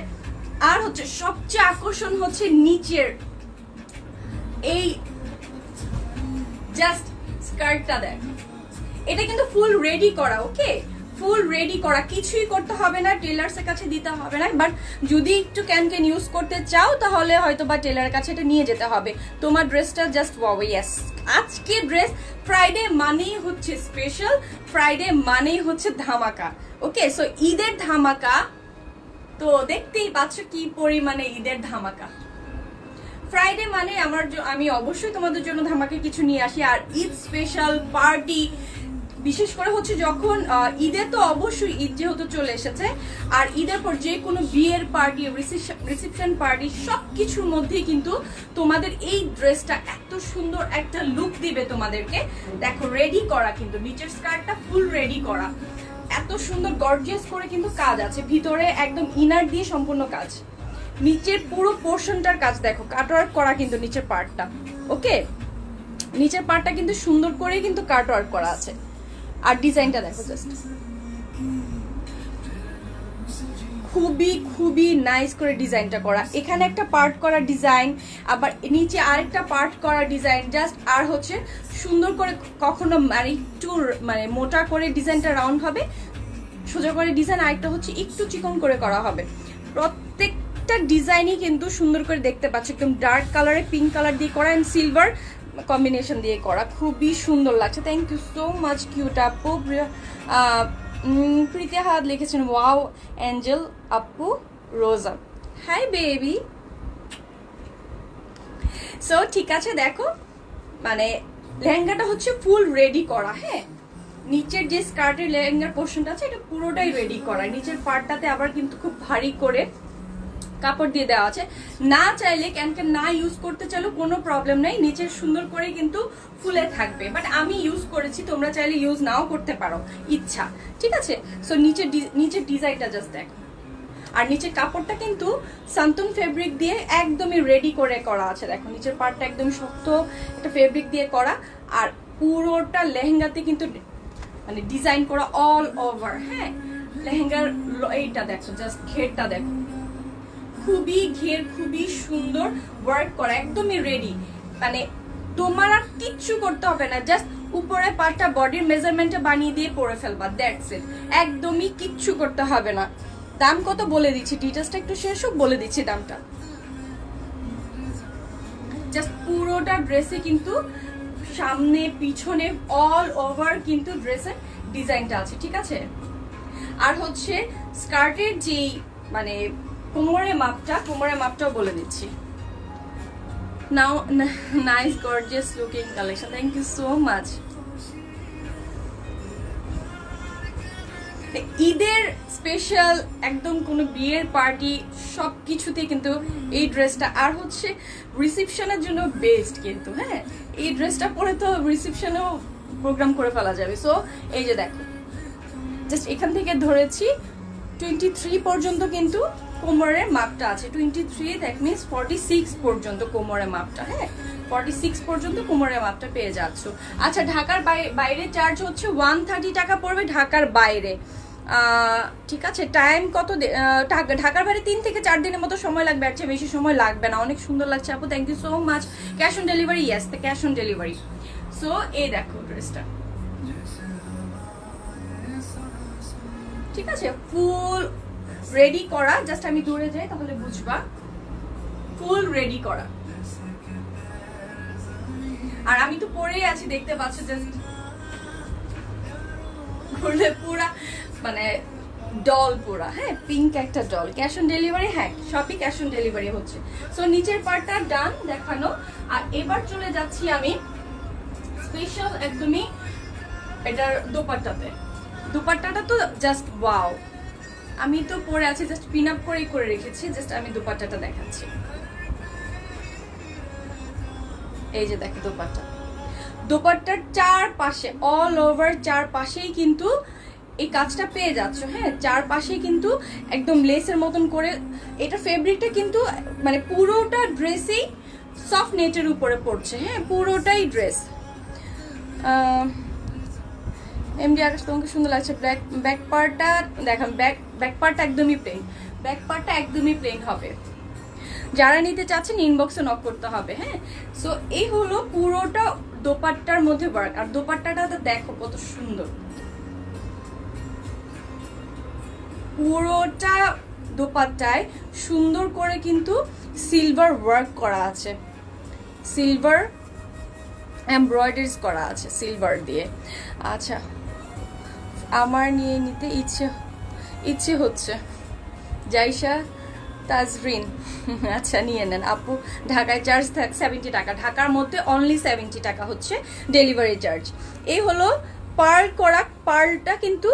আর হচ্ছে সবচেয়ে আকর্ষণ হচ্ছে নিচের এই জাস্ট স্কার্টটা দেখ, এটা কিন্তু ফুল রেডি করা, ওকে ফুল রেডি করা, কিছুই করতে হবে না, টেলার্সের কাছে দিতে হবে না। বাট যদি একটু ক্যান ইউজ করতে চাও তাহলে হয়তো বা টেলারের কাছে এটা নিয়ে যেতে হবে। তোমার ড্রেসটা জাস্ট ওয়াও, ইয়েস। আজকে ড্রেস ফ্রাইডে মানেই হচ্ছে স্পেশাল, ফ্রাইডে মানেই হচ্ছে ধামাকা, ওকে? সো ঈদের ধামাকা, তো দেখতেই পাচ্ছ কি পরিমাণে ঈদের ধামাকা। ফ্রাইডে মানে আমি অবশ্যই তোমাদের জন্য ধামাকে কিছু নিয়ে আসি। আর ঈদ স্পেশাল পার্টি, বিশেষ করে হচ্ছে যখন ঈদে, তো অবশ্যই ঈদ যেহেতু চলে এসেছে, আর ঈদের পর যে কোনো বিয়ের পার্টি, রিসেপশন পার্টি, সবকিছুর মধ্যেই কিন্তু তোমাদের এই ড্রেসটা এত সুন্দর একটা লুক দিবে তোমাদেরকে। দেখো রেডি করা, কিন্তু নিচের স্কার্টটা ফুল রেডি করা, এত সুন্দর গর্জিয়াস করে কিন্তু কাজ আছে, ভিতরে একদম ইনার দিয়ে সম্পূর্ণ কাজ, নিচের পুরো পোর্শনটার কাজ দেখো, কাটওয়ার্ক করা কিন্তু নিচের পার্টটা, ওকে নিচের পার্টটা কিন্তু সুন্দর করে কিন্তু কাটওয়ার্ক করা আছে। আর ডিজাইনটা দেখো, জাস্ট খুবই খুবই নাইস করে ডিজাইনটা করা। এখানে একটা পার্ট করা ডিজাইন, আবার নিচে আরেকটা পার্ট করা ডিজাইন, জাস্ট আর হচ্ছে সুন্দর করে, কখনো মানে একটু মানে মোটা করে ডিজাইনটা রাউন্ড হবে, সোজা করে ডিজাইন, আরেকটা হচ্ছে একটু চিকন করে করা হবে। প্রত্যেকটা ডিজাইনই কিন্তু সুন্দর করে দেখতে পাচ্ছ, একদম ডার্ক কালারে পিঙ্ক কালার দিয়ে করা এন্ড সিলভার কম্বিনেশন দিয়ে করা, খুবই সুন্দর লাগছে। Thank you so much cute আপু। প্রীতি হাত লিখেছেন ওয়াও অ্যাঞ্জেল আপু রোজা, হাই বেবি। সো ঠিক আছে, দেখো মানে লেহেঙ্গাটা হচ্ছে ফুল রেডি করা, হ্যাঁ নিচের যে স্কার্টের লেহেঙ্গার পোর্শনটা আছে এটা পুরোটাই রেডি করা। নিচের পার্টটাতে আবার কিন্তু খুব ভারী করে কাপড় দিয়ে দেওয়া আছে। না চাইলে ক্যান না ইউজ করতে চাইলেও কোনো প্রবলেম নেই, নিচের সুন্দর করে কিন্তু ফুলে থাকবে, বাট আমি ইউজ করেছি, তোমরা চাইলে ইউজ নাও করতে পারো, ইচ্ছা, ঠিক আছে? সো নিচের ডিজাইনটা জাস্ট দেখো। আর নিচের কাপড়টা কিন্তু সান্তন ফেব্রিক দিয়ে একদমই রেডি করে করা আছে, দেখো নিচের পার্টটা একদম শক্ত একটা ফেব্রিক দিয়ে করা, আর পুরোটা লেহেঙ্গাতে কিন্তু মানে ডিজাইন করা অল ওভার, হ্যাঁ লেহেঙ্গার এইটা দেখো, জাস্ট ঘেরটা দেখো, খুবই ঘের, খুবই সুন্দর ওয়ার্ক করা, একদমই রেডি। মানে তোমার আর কিচ্ছু করতে হবে না, জাস্ট উপরে পার্টটা বডির মেজারমেন্টে বানিয়ে দিয়ে পরে ফেলবা, দ্যাটস ইট, একদমই কিচ্ছু করতে হবে না। দাম কত বলে দিচ্ছি, ডিটেলসটা একটু শেষ হোক বলে দিচ্ছি দামটা। জাস্ট পুরো পুরোটা ড্রেসে কিন্তু সামনে পিছনে অল ওভার কিন্তু ড্রেসের ডিজাইনটা আছে, ঠিক আছে। আর হচ্ছে স্কার্টের যে মানে কোমরের মাপটাও বলে দিচ্ছি। Now nice gorgeous looking collection, thank you so much. ঈদের স্পেশাল একদম কোনো বিয়ের পার্টি সব কিছুতে কিন্তু এই ড্রেসটা, আর হচ্ছে রিসেপশনের জন্য বেস্ট কিন্তু। হ্যাঁ, এই ড্রেসটা পরে তো রিসেপশনেও প্রোগ্রাম করে ফেলা যাবে। সো এই যে দেখো, জাস্ট এখান থেকে ধরেছি 23 পর্যন্ত কিন্তু কোমরের মাপটা আছে। 23 দ্যাট মিনস 46 পর্যন্ত কোমরের মাপটা। হ্যাঁ, 46 পর্যন্ত কোমরের মাপটা পেয়ে যাচ্ছ। আচ্ছা, ঢাকার বাইরে চার্জ হচ্ছে 130 টাকা পড়বে ঢাকার বাইরে, ঠিক আছে। টাইম কত? ঢাকার বাইরে 3 থেকে 4 দিনের মতো সময় লাগবে, আর চেয়ে বেশি সময় লাগবে না। অনেক সুন্দর লাগছে আপু, thank you so much. Cash on delivery? Yes, cash on delivery. So এই দেখো ড্রেসটা, ঠিক আছে, ফুল রেডি করা। জাস্ট আমি দূরে যাই তাহলে বুঝবা, ফুল রেডি করা। আর আমি তো পরেই আছি, দেখতে পাচ্ছ, জাস্ট ঘুরলে পুরা মানে ডল পুরা। হ্যাঁ, পিঙ্ক একটা ডল। Cash on delivery? হ্যাঁ, সবই ক্যাশ অন ডেলিভারি হচ্ছে। সো নিচের পার্টটা ডান দেখানো। আর এবার চলে যাচ্ছি আমি স্পেশাল একদমই এটার দোপাট্টাতে। দোপাট্টাটা তো জাস্ট ওয়াও। আমি তো পরে আছি, জাস্ট পিন আপ করে রেখেছি। জাস্ট আমি দোপাট্টাটা দেখাচ্ছি। এই যে দেখো দোপাট্টার চারপাশে অল ওভার চারপাশেই কিন্তু এই কাজটা পেয়ে যাচ্ছ। হ্যাঁ, চারপাশেই কিন্তু একদম লেসের মতন করে। এটা ফেব্রিকটা কিন্তু মানে পুরোটা ড্রেসেই সফট নেটের উপরে পড়ছে। হ্যাঁ, পুরোটাই ড্রেস। এমডি আকাশ, তোমাকে সুন্দর লাগছে। ব্যাক পার্টটা দেখান। ব্যাক পার্টটা একদমই প্লেন। ব্যাক পার্টটা একদমই প্লেন হবে। যারা নিতে চাচ্ছেন ইনবক্সে নক করতে হবে। হ্যাঁ, সো এই হলো পুরোটা দোপাট্টার মধ্যে ওয়ার্ক। আর দোপাট্টাটা দেখো কত সুন্দর, পুরোটা দোপাট্টায় সুন্দর করে কিন্তু সিলভার ওয়ার্ক করা আছে, সিলভার এমব্রয়ডারিজ করা আছে সিলভার দিয়ে। আচ্ছা, আমার নিয়ে নিতে ইচ্ছে হচ্ছে। জাইশা তাজরিন, আচ্ছা নিয়ে নেন আপু। ঢাকায় চার্জ 70 টাকা, ঢাকার মধ্যে অনলি 70 টাকা হচ্ছে ডেলিভারি চার্জ। এই হলো পার্ল করা। পার্লটা কিন্তু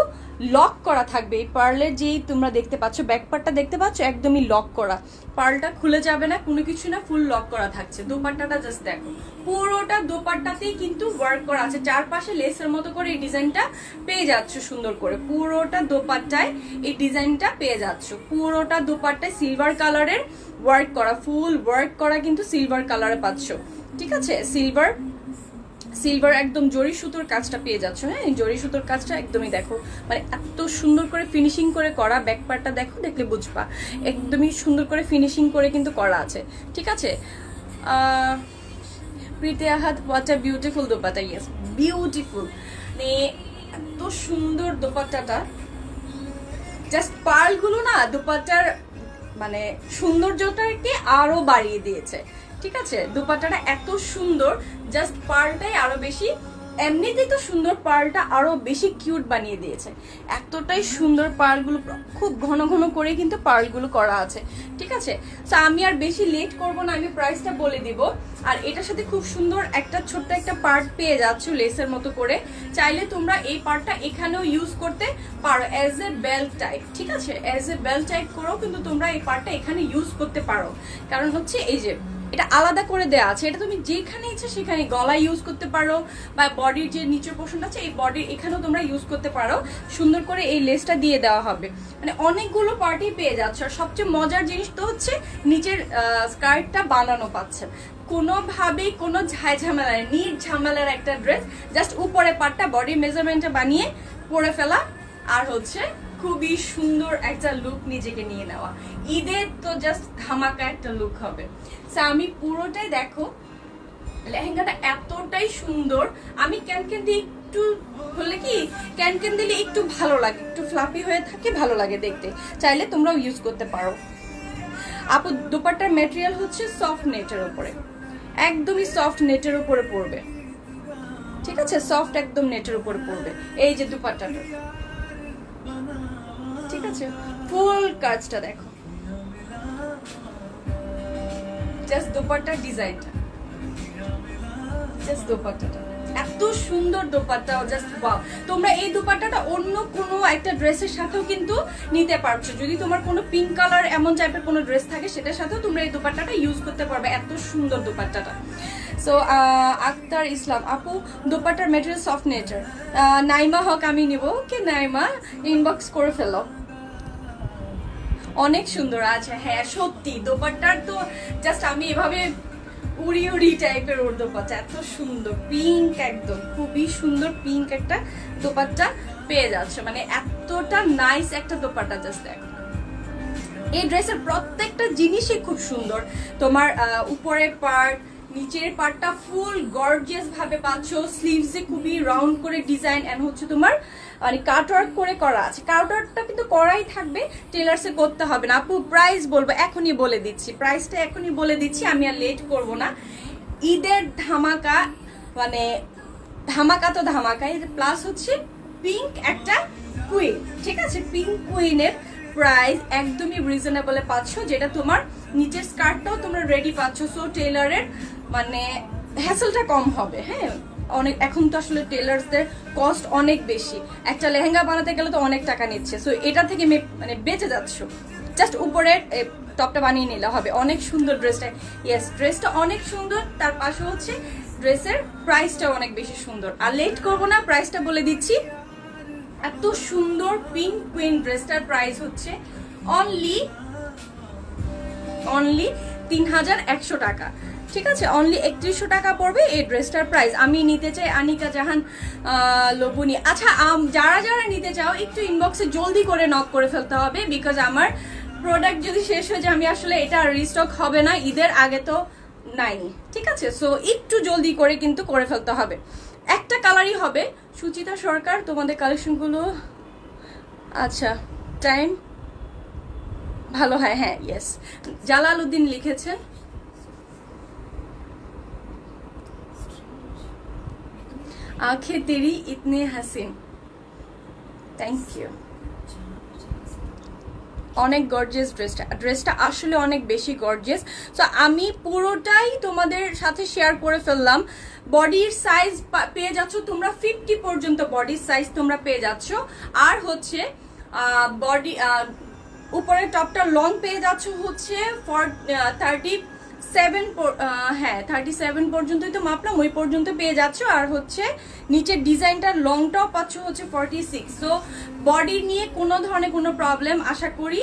লক করা থাকবে। এই পার্লের যেই তোমরা দেখতে পাচ্ছ, ব্যাক পার্টটা দেখতে পাচ্ছ, একদমই লক করা। পার্লটা খুলে যাবে না, কোনো কিছু না, ফুল লক করা থাকছে। দোপাট্টাটা জাস্ট দেখো, পুরোটা দোপাট্টাতেই কিন্তু ওয়ার্ক করা আছে। চারপাশে লেসের মতো করে এই ডিজাইনটা পেয়ে যাচ্ছ সুন্দর করে। পুরোটা দোপাট্টায় এই ডিজাইনটা পেয়ে যাচ্ছ। পুরোটা দোপাট্টায় সিলভার কালারের ওয়ার্ক করা, ফুল ওয়ার্ক করা কিন্তু সিলভার কালারে পাচ্ছ, ঠিক আছে। সিলভার একদম জরি সুতোর কাজটা পেয়ে যাচ্ছ। হ্যাঁ, জরি সুতোর কাজটা একদমই দেখো, মানে এত সুন্দর করে ফিনিশিং করে করা। ব্যাক পার্টটা দেখো, দেখলে বুঝবা একদমই সুন্দর করে ফিনিশিং করে কিন্তু করা আছে, ঠিক আছে। Preeti Ahad, what a beautiful dupatta. Yes, beautiful. মানে এত সুন্দর দোপাট্টাটা, জাস্ট পার্লগুলো না দোপাট্টার মানে সৌন্দর্যটাকে আরো বাড়িয়ে দিয়েছে, ঠিক আছে। দোপাট্টাটা এত সুন্দর, জাস্ট পার্লটাই আরো বেশি, এমনিতেই তো সুন্দর, পার্লটা আরো বেশি কিউট বানিয়ে দিয়েছে। এতটাই সুন্দর পার্লগুলো, খুব ঘন ঘন করে কিন্তু পার্লগুলো করা আছে, ঠিক আছে। তো আমি আর বেশি লেট করব না, আমি প্রাইসটা বলে দিব। আর এটার সাথে খুব সুন্দর একটা ছোট্ট একটা পার্ট পেয়ে যাচ্ছ লেসের মতো করে। চাইলে তোমরা এই পার্টটা এখানেও ইউজ করতে পারো অ্যাজ এ বেল্ট টাইপ, ঠিক আছে। অ্যাজ এ বেল্ট টাইপ করেও কিন্তু তোমরা এই পার্টটা এখানে ইউজ করতে পারো। কারণ হচ্ছে এই যে এটা আলাদা করে দেওয়া আছে, এটা তুমি যেখানে ইচ্ছে সেখানে গলায় ইউজ করতে পারো, বা বডির যে নিচের পোর্শনটা আছে এই বডির এখানেও তোমরা ইউজ করতে পারো। সুন্দর করে এই লেসটা দিয়ে দেওয়া হবে, মানে অনেকগুলো পার্টি পেয়ে যাচ্ছে। আর সবচেয়ে মজার জিনিস তো হচ্ছে নিচের স্কার্টটা বানানো পাচ্ছেন, কোনোভাবেই কোনো ঝামেলা নেই, নির্ঝামেলার একটা ড্রেস। জাস্ট উপরে পার্টটা বডি মেজারমেন্টটা বানিয়ে পরে ফেলা, আর হচ্ছে খুবই সুন্দর একটা লুক নিজেকে নিয়ে নেওয়া। ঈদের তো জাস্ট ধামাকা একটা লুক হবে। আমি পুরোটাই দেখো, লেহেঙ্গাটা এতটাই সুন্দর। আমি ক্যানক্যান দিয়ে একটু হলে কি, ক্যানক্যান দিলে একটু ভালো লাগে, একটু ফ্লাফি হয়ে থাকে, ভালো লাগে দেখতে। চাইলে তোমরাও ইউজ করতে পারো। আপু দোপাট্টার ম্যাটেরিয়াল হচ্ছে সফট নেটের উপরে, একদমই সফট নেটের উপরে পড়বে, ঠিক আছে, সফট একদম নেটের উপরে পড়বে। এই যে দুপাট্টাটা, ঠিক আছে, ফুল কাজটা দেখো, জাস্ট দোপাট্টার ডিজাইনটা, জাস্ট দোপাট্টাটা এত সুন্দর দোপাট্টা, জাস্ট ওয়াও। তোমরা এই দোপাট্টাটা অন্য কোনো একটা ড্রেসের সাথেও কিন্তু নিতে পারছো। যদি তোমার কোনো পিঙ্ক কালার এমন টাইপের কোনো ড্রেস থাকে সেটার সাথেও তোমরা এই দোপাট্টাটা ইউজ করতে পারবে, এত সুন্দর দোপাট্টাটা। সো আক্তার ইসলাম আপু, দোপাট্টার মেটেরিয়াল সফট নেচার। নাইমা হক আমি নিব, ওকে নাইমা ইনবক্স করে ফেলো। অনেক সুন্দর আছে, হ্যাঁ সত্যি দোপাট্টার তো জাস্ট আমি এভাবে উড়ি উড়ি টাইপের ওর দোপাট্টা, এত সুন্দর পিঙ্ক, একদম খুবই সুন্দর পিঙ্ক একটা দোপাট্টা পেয়ে যাচ্ছে, মানে এতটা নাইস একটা দোপাট্টা। জাস্ট দেখো এই ড্রেসের প্রত্যেকটা জিনিসই খুব সুন্দর। তোমার উপরের পার্ট, নিচের পার্টটা ফুল গর্জিয়াস ভাবে পাচ্ছ, স্লিভসে খুবই রাউন্ড করে ডিজাইন, এন্ড হচ্ছে তোমার মানে কাটওয়ার্ক করে করা আছে। কাটওয়ার্কটা কিন্তু করাই থাকবে, টেলার্সে করতে হবে না। আপু প্রাইস বলবো, এখনই বলে দিচ্ছি, প্রাইসটা এখনই বলে দিচ্ছি, আমি আর লেট করব না। ঈদের ধামাকা, মানে ধামাকা তো ধামাকা, প্লাস হচ্ছে পিঙ্ক একটা কুইন, ঠিক আছে, পিঙ্ক কুইনের প্রাইস একদমই রিজনেবলে পাচ্ছ, যেটা তোমার নিচের স্কার্টটাও তোমরা রেডি পাচ্ছ। সো টেলারের মানে হ্যাসেলটা কম হবে। হ্যাঁ, অনেক এখন তো আসলে টেলার্সদের কস্ট অনেক বেশি, একটা লেহেঙ্গা বানাতে গেলে তো অনেক টাকা নিচ্ছে। সো এটা থেকে মানে বেঁচে যাচ্ছ, জাস্ট উপরের টপটা বানিয়ে নিলে হবে। অনেক সুন্দর ড্রেসটা, ইয়েস ড্রেসটা অনেক সুন্দর, তার পাশে হচ্ছে ড্রেসের প্রাইসটা অনেক বেশি সুন্দর। আর লেট করবো না, প্রাইসটা বলে দিচ্ছি। এত সুন্দর পিঙ্ক কুইন ড্রেসটার প্রাইস হচ্ছে অনলি 3100 টাকা, ঠিক আছে, অনলি 3100 টাকা পড়বে এই ড্রেসটার প্রাইস। আমি নিতে চাই আনিকা জাহান লবুনি। আচ্ছা, যারা যারা নিতে চাও একটু ইনবক্সে জলদি করে নক করে ফেলতে হবে, বিকজ আমার প্রোডাক্ট যদি শেষ হয়ে যায় আমি আসলে এটা রিস্টক হবে না, ঈদের আগে তো নাই, ঠিক আছে। সো একটু জলদি করে কিন্তু করে ফেলতে হবে। একটা কালারই হবে। সুচিতা সরকার, তোমাদের কালেকশনগুলো আচ্ছা টাইম ভালো হয়, হ্যাঁ ইয়েস। জালাল উদ্দিন লিখেছেন, আঁখে তেরি ইতনে হাসিন, থ্যাংক ইউ। অনেক গর্জিয়াস ড্রেসটা আসলে অনেক বেশি গর্জিয়াস। সো আমি পুরোটাই তোমাদের সাথে শেয়ার করে ফেললাম। বডির সাইজ পেয়ে যাচ্ছ তোমরা 50 পর্যন্ত বডির সাইজ তোমরা পেয়ে যাচ্ছ। আর হচ্ছে বডি উপরের টপটা লং পেয়ে যাচ্ছ হচ্ছে 37, হ্যাঁ 37 পর্যন্তই তো মাপলাম, ওই পর্যন্ত পেয়ে যাচ্ছ। আর হচ্ছে নিচের ডিজাইনটার লংটাও পাচ্ছ হচ্ছে 46। সো বডি নিয়ে কোনো ধরনের কোনো প্রবলেম আশা করি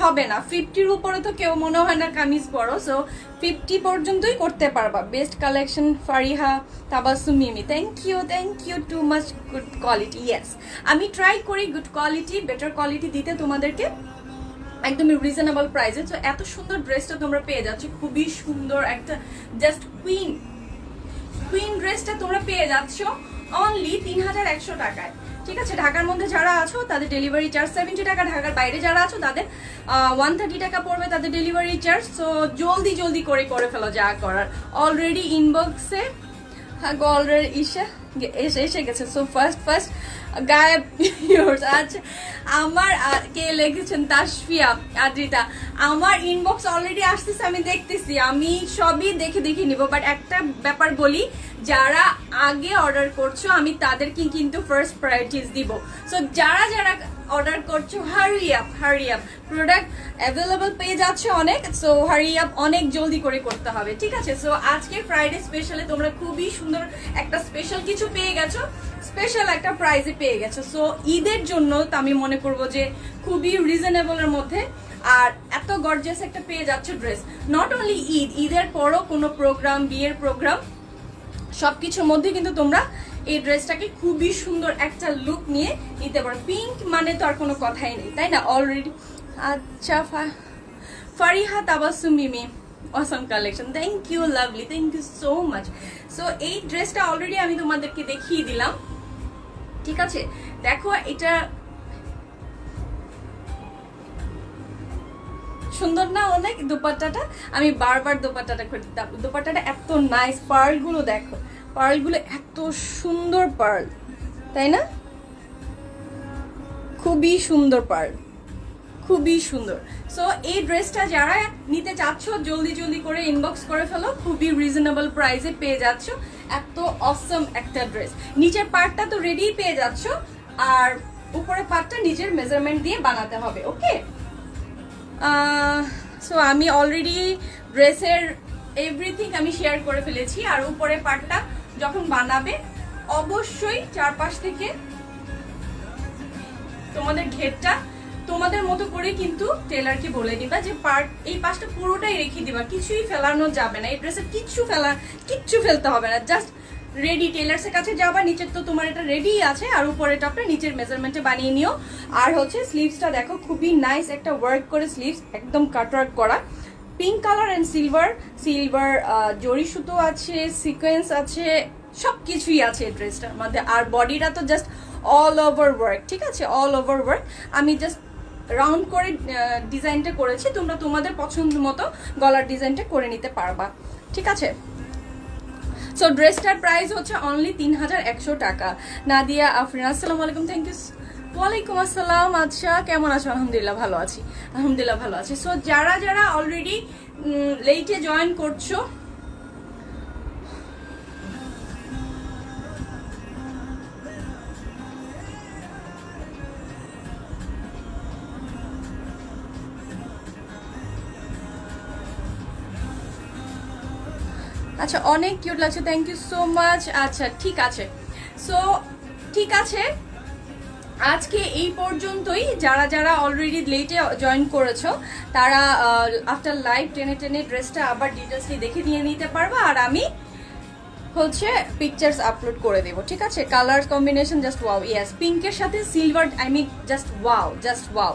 হবে না। 50-র উপরে তো কেউ মনে হয় না কামিজ পরো, সো 50 পর্যন্তই করতে পারবা। Best collection Fariha Tabassum Mimi, thank you too much good quality. Yes, আমি ট্রাই করি গুড কোয়ালিটি, বেটার কোয়ালিটি দিতে তোমাদেরকে একদমই রিজনেবল প্রাইসে। তো এত সুন্দর ড্রেসটা তোমরা পেয়ে যাচ্ছ, খুবই সুন্দর একটা জাস্ট কুইন ড্রেসটা তোমরা পেয়ে যাচ্ছ অনলি 3100 টাকায়, ঠিক আছে। ঢাকার মধ্যে যারা আছো তাদের ডেলিভারি চার্জ 70 টাকা, ঢাকার বাইরে যারা আছো তাদের 130 টাকা পড়বে তাদের ডেলিভারি চার্জ। সো জলদি করে ফেলো যা করার। অলরেডি ইনবক্সে অলরেডি এসে গেছে। সো ফার্স্ট গায়েব ইয়োর্স। আচ্ছা, আমার কে লিখেছেন তাসফিয়া আদ্রিতা, আমার ইনবক্স অলরেডি আসতেছে, আমি দেখতেছি, আমি সবই দেখে নিব। বাট একটা ব্যাপার বলি, যারা আগে অর্ডার করছো আমি তাদেরকে কিন্তু ফার্স্ট প্রায়োরিটিস দিব। সো যারা অর্ডার করছো হারি আপ, প্রোডাক্ট অ্যাভেলেবল পেয়ে যাচ্ছে অনেক। সো হারি আপ, অনেক জলদি করে করতে হবে, ঠিক আছে। সো আজকে ফ্রাইডে স্পেশালে তোমরা খুবই সুন্দর একটা স্পেশাল কিছু পেয়ে গেছো, স্পেশাল একটা প্রাইজে পেয়ে গেছো। সো ঈদের জন্য তো আমি মনে করবো যে খুবই রিজনেবলের মধ্যে, আর এত গর্জিয়াস একটা পেয়ে যাচ্ছ ড্রেস। নট অনলি ঈদের পরও কোনো প্রোগ্রাম, বিয়ের প্রোগ্রাম, সবকিছুর মধ্যে কিন্তু তোমরা এই ড্রেসটাকে খুবই সুন্দর একটা লুক নিয়ে নিতে পারো। পিঙ্ক মানে তো আর কোনো কথাই নেই, তাই না, অলরেডি। আচ্ছা, Fariha Tabassum Mimi, awesome collection, thank you lovely, thank you so much. So এই ড্রেসটা অলরেডি আমি তোমাদেরকে দেখিয়ে দিলাম, ঠিক আছে। দেখো এটা সুন্দর না অনেক দোপাট্টাটা? আমি বারবার দোপাট্টাটা করতাম। দোপাট্টাটা এত নাইস, পার্লগুলো দেখো, পার্লগুলো এত সুন্দর পার্ল, তাই না? খুবই সুন্দর পার্ল, খুবই সুন্দর। সো এই ড্রেসটা যারা নিতে চাচ্ছ জলদি জলদি করে ইনবক্স করে ফেলো, খুবই রিজনেবল প্রাইসে পেয়ে যাচ্ছ এত অসম একটা ড্রেস। নিচের পার্টটা তো রেডি পেয়ে যাচ্ছ, আর উপরের পার্টটা নিজের মেজারমেন্ট দিয়ে বানাতে হবে। ওকে, সো আমি অলরেডি ড্রেসের এভরিথিং আমি শেয়ার করে ফেলেছি। আর উপরের পার্টটা যখন বানাবে অবশ্যই চারপাশ থেকে তোমাদের ঘেরটা তোমাদের মতো করে কিন্তু টেলারকে বলে দিবা যে পার্ট এই পাশটা পুরোটাই রেখে দিবা, কিছুই ফেলানো যাবে না। এই ড্রেসের কিচ্ছু ফেলতে হবে না, জাস্ট রেডি টেলার্সের কাছে যাবা, নিচের তো তোমার এটা রেডি আছে, আর উপরে টপটা নিচের মেজারমেন্টে বানিয়ে নিও। আর হচ্ছে স্লিভসটা দেখো, খুবই নাইস একটা ওয়ার্ক করে স্লিভস, একদম কাটওয়ার্ক করা, পিঙ্ক কালার অ্যান্ড সিলভার জরি সুতো আছে, সিকোয়েন্স আছে, সবকিছুই আছে এই ড্রেসটার মধ্যে। আর বডিটা তো জাস্ট অল ওভার ওয়ার্ক, ঠিক আছে, অল ওভার ওয়ার্ক। আমি জাস্ট রাউন্ড করে ডিজাইনটা করেছি, তোমরা তোমাদের পছন্দ মতো গলার ডিজাইনটা করে নিতে পারবা, ঠিক আছে। সো ড্রেসটার প্রাইস হচ্ছে অনলি 3100 টাকা। নাদিয়া আফরিন, আসসালামু আলাইকুম, থ্যাংক ইউ। ওয়ালাইকুম আসসালাম। আচ্ছা, কেমন আছো? আলহামদুলিল্লাহ ভালো আছি, আলহামদুলিল্লাহ ভালো আছি। সো যারা যারা অলরেডি লেটে জয়েন করছো, আচ্ছা অনেক কিউট লাগছে, থ্যাংক ইউ সো মাচ। আচ্ছা ঠিক আছে, সো ঠিক আছে, আজকে এই পর্যন্তই। যারা যারা অলরেডি লেটে জয়েন করেছো তারা আফটার লাইভ টেনে ড্রেসটা আবার ডিটেলসলি দেখে নিয়ে নিতে পারবা, আর আমি হচ্ছে পিকচার্স আপলোড করে দেবো, ঠিক আছে। Colour combination just wow, yes, পিঙ্কের সাথে silver, I mean just wow, just wow.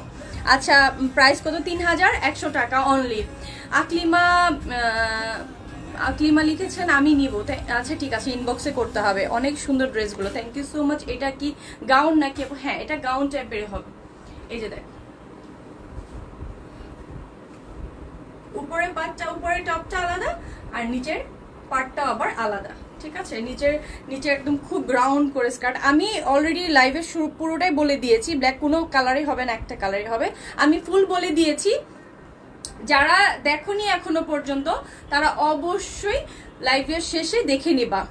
আচ্ছা প্রাইস কত? 3100 টাকা অনলি। আকলিমা লিখেছেন আমি নিব, আচ্ছা ঠিক আছে, ইনবক্সে করতে হবে। অনেক সুন্দর ড্রেসগুলো, থ্যাংক ইউ সো মাচ। এটা কি গাউন নাকি? হ্যাঁ, এটা গাউন টাইপের হবে। এই যে দেখ, উপরে পাটটা, উপরে টপটা আলাদা, আর নিচের পাটটা আবার আলাদা, ঠিক আছে। নিচে একদম খুব রাউন্ড করে স্কার্ট। আমি অলরেডি লাইভের শুরু পুরোটাই বলে দিয়েছি, ব্ল্যাক কোনো কালারই হবে না, একটা কালারই হবে। আমি ফুল বলে দিয়েছি। যারা দেখোনি এখনো পর্যন্ত তারা অবশ্যই লাইভের শেষে দেখে নিবা।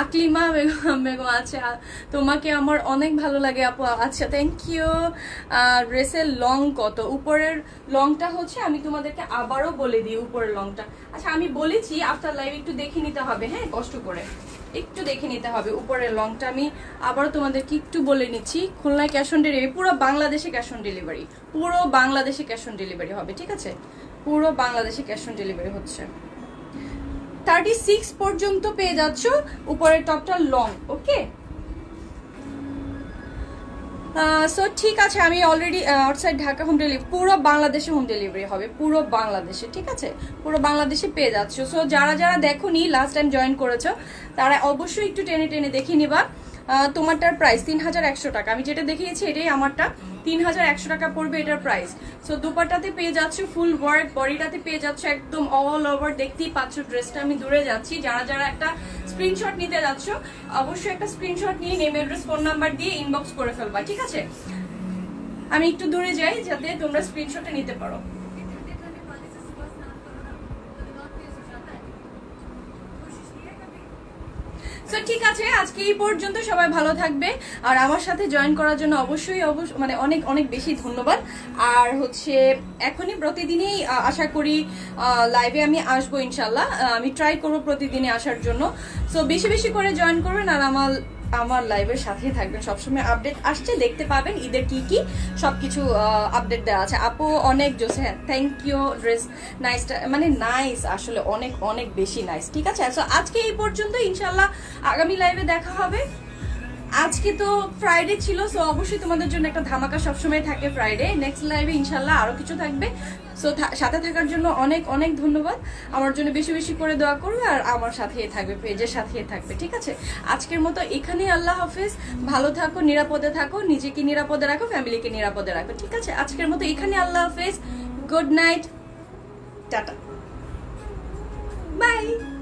আকলিমা বেগম, আচ্ছা তোমাকে আমার অনেক ভালো লাগে আপু। আচ্ছা থ্যাংক ইউ। ড্রেসের লং কত? উপরের লংটা হচ্ছে, আমি তোমাদেরকে আবারও বলে দিই উপরের লংটা। আচ্ছা আমি বলেছি আফটার লাইভ একটু দেখে নিতে হবে, হ্যাঁ, কষ্ট করে একটু দেখে নিতে হবে উপরের লংটা। আমি আবারও তোমাদেরকে একটু বলে নিচ্ছি। খুলনায় ক্যাশ অন ডেলিভারি, পুরো বাংলাদেশে ক্যাশ অন ডেলিভারি, পুরো বাংলাদেশে ক্যাশ অন ডেলিভারি হবে, ঠিক আছে। পুরো বাংলাদেশে ক্যাশ অন ডেলিভারি হচ্ছে। 36 পর্যন্ত পেয়ে যাচ্ছ, উপরের টপটা লং, ওকে। সো ঠিক আছে, আমি already outside Dhaka home delivery, পুরো বাংলাদেশে হোম ডেলিভারি হবে, পুরো বাংলাদেশে, ঠিক আছে, পুরো বাংলাদেশে পেয়ে যাচ্ছ। সো যারা যারা দেখোনি, লাস্ট টাইম জয়েন করেছো, তারা অবশ্যই একটু টেনে দেখে নিবা। তোমারটার প্রাইস 3100 টাকা, আমি যেটা দেখিয়েছি এটাই আমারটা, 3100 টাকা পড়বে এটার প্রাইস। সো দুপাট্টাতে পেয়ে যাচ্ছ ফুল ওয়ার্ক, বডিটাতে পেয়ে যাচ্ছ একদম অল ওভার, দেখতেই পাচ্ছ ড্রেসটা। আমি দূরে যাচ্ছি, যারা যারা একটা স্ক্রিনশট নিতে যাচ্ছ অবশ্যই একটা স্ক্রিনশট নিয়ে নেম, অ্যাড্রেস, ফোন নাম্বার দিয়ে ইনবক্স করে ফেলবা, ঠিক আছে। আমি একটু দূরে যাই যাতে তোমরা স্ক্রিনশটে নিতে পারো। সো ঠিক আছে, আজকে এই পর্যন্ত, সবাই ভালো থাকবে। আর আমার সাথে জয়েন করার জন্য অবশ্যই মানে অনেক অনেক বেশি ধন্যবাদ। আর হচ্ছে এখনই প্রতিদিনই আশা করি লাইভে আমি আসবো ইনশাল্লাহ, আমি ট্রাই করবো প্রতিদিনই আসার জন্য। সো বেশি বেশি করে জয়েন করবেন, আর আমার লাইভের সাথেই থাকবেন, সবসময় আপডেট আসছে, দেখতে পাবেন ঈদের কি কি সবকিছু আপডেট দেওয়া আছে। আপু অনেক জোসে, হ্যাঁ থ্যাংক ইউ। ড্রেস নাইসটা মানে নাইস, আসলে অনেক অনেক বেশি নাইস, ঠিক আছে। সো আজকে এই পর্যন্ত, ইনশাল্লাহ আগামী লাইভে দেখা হবে। আজকে তো ফ্রাইডে ছিল, সো অবশ্যই তোমাদের জন্য একটা ধামাকা সবসময় থাকে ফ্রাইডে। নেক্সট লাইভে ইনশাল্লাহ আরো কিছু থাকবে। সো সাথে থাকার জন্য অনেক অনেক ধন্যবাদ। আমার জন্য বেশি বেশি করে দোয়া করবে আর আমার সাথেই থাকবে, পেজের সাথেই থাকবে, ঠিক আছে? আজকের মতো এখানেই, আল্লাহ হাফেজ। ভালো থাকো, নিরাপদে থাকো, নিজেকে নিরাপদে রাখো, ফ্যামিলিকে নিরাপদে রাখো, ঠিক আছে? আজকের মতো এখানে, আল্লাহ হাফেজ, গুড নাইট, টাটা, বাই।